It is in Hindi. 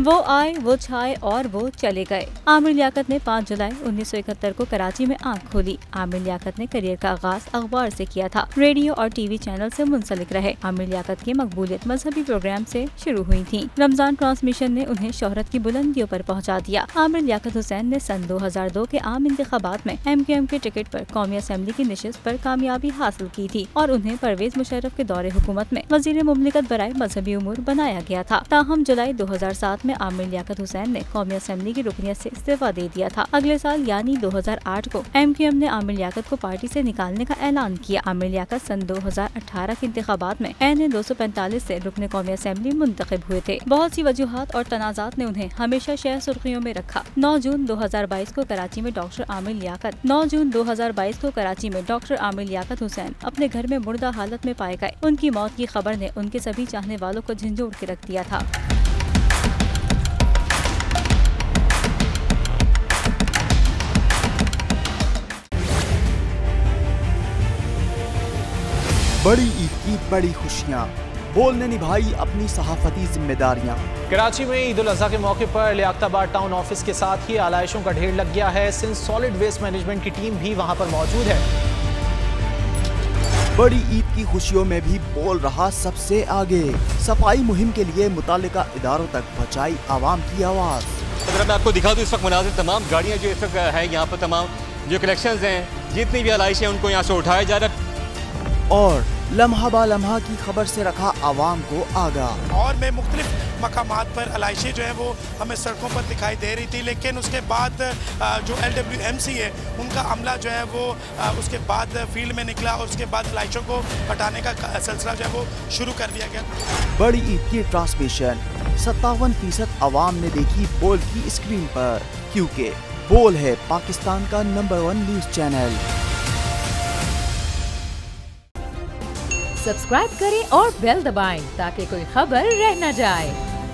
वो आए, वो छाए और वो चले गए। आमिर लियाकत ने 5 जुलाई 1971 को कराची में आंख खोली। आमिर लियाकत ने करियर का आगाज अखबार से किया था। रेडियो और टीवी चैनल से मुंसलिक रहे। आमिर लियाकत की मकबूलियत मजहबी प्रोग्राम से शुरू हुई थी। रमजान ट्रांसमिशन ने उन्हें शोहरत की बुलंदियों पर पहुंचा दिया। आमिर लियाकत हुसैन ने सन 2002 के आम इंतखाबात में MQM के टिकट पर कौमी असम्बली की निशिस्त पर कामयाबी हासिल की थी और उन्हें परवेज मुशर्रफ के दौरे हुकूमत में वजीर मुमलिकत बराए मजहबी उमूर बनाया गया था। ताहम जुलाई 2007 में आमिर लियाकत हुसैन ने कौमी असम्बली की रुकनियत से इस्तीफा दे दिया था। अगले साल यानी 2008 को MQM ने आमिर लियाकत को पार्टी से निकालने का ऐलान किया। आमिर लियाकत सन 2018 के इंतखाबात में NA 245 से रुकने कौमी असम्बली मुंतखब हुए थे। बहुत सी वजूहात और तनाजात ने उन्हें हमेशा शहर सुर्खियों में रखा। 9 जून 2022 को कराची में डॉक्टर आमिर लियाकत हुसैन अपने घर में मुर्दा हालत में पाए गए। उनकी मौत की खबर ने उनके सभी चाहने वालों को झंझोड़ के रख दिया था। बड़ी ईद की बड़ी खुशियाँ, बोल ने निभाई अपनी सहाफती जिम्मेदारियाँ। कराची में ईद उल अज़हा के मौके पर लियाकताबाद टाउन ऑफिस के साथ ही आलाइशों का ढेर लग गया है। सिंध सॉलिड वेस्ट मैनेजमेंट की टीम भी वहां पर मौजूद है। बड़ी ईद की खुशियों में भी बोल रहा सबसे आगे। सफाई मुहिम के लिए मुतालिका इदारों तक पहुँचाई आवाम की आवाज़। अगर मैं आपको दिखा दूं इस वक्त मनाजिर, तमाम गाड़ियाँ जो इस वक्त है यहाँ पर, तमाम जो कलेक्शन हैं, जितनी भी आलाइश है उनको यहाँ से उठाया जा रहा है और लम्हा बा लम्हा की खबर से रखा आवाम को आगाह। और में मुख्तलिफ मकामात पर आलाइशें जो है वो हमें सड़कों पर दिखाई दे रही थी, लेकिन उसके बाद जो LWMC है उनका अमला जो है वो उसके बाद फील्ड में निकला और उसके बाद आलाइशों को हटाने का सिलसिला जो है वो शुरू कर दिया गया। बड़ी ईद की ट्रांसमिशन 57% आवाम ने देखी बोल की स्क्रीन पर, क्योंकि बोल है पाकिस्तान का नंबर 1 न्यूज चैनल। सब्सक्राइब करें और बेल दबाएं ताकि कोई खबर रह न जाए।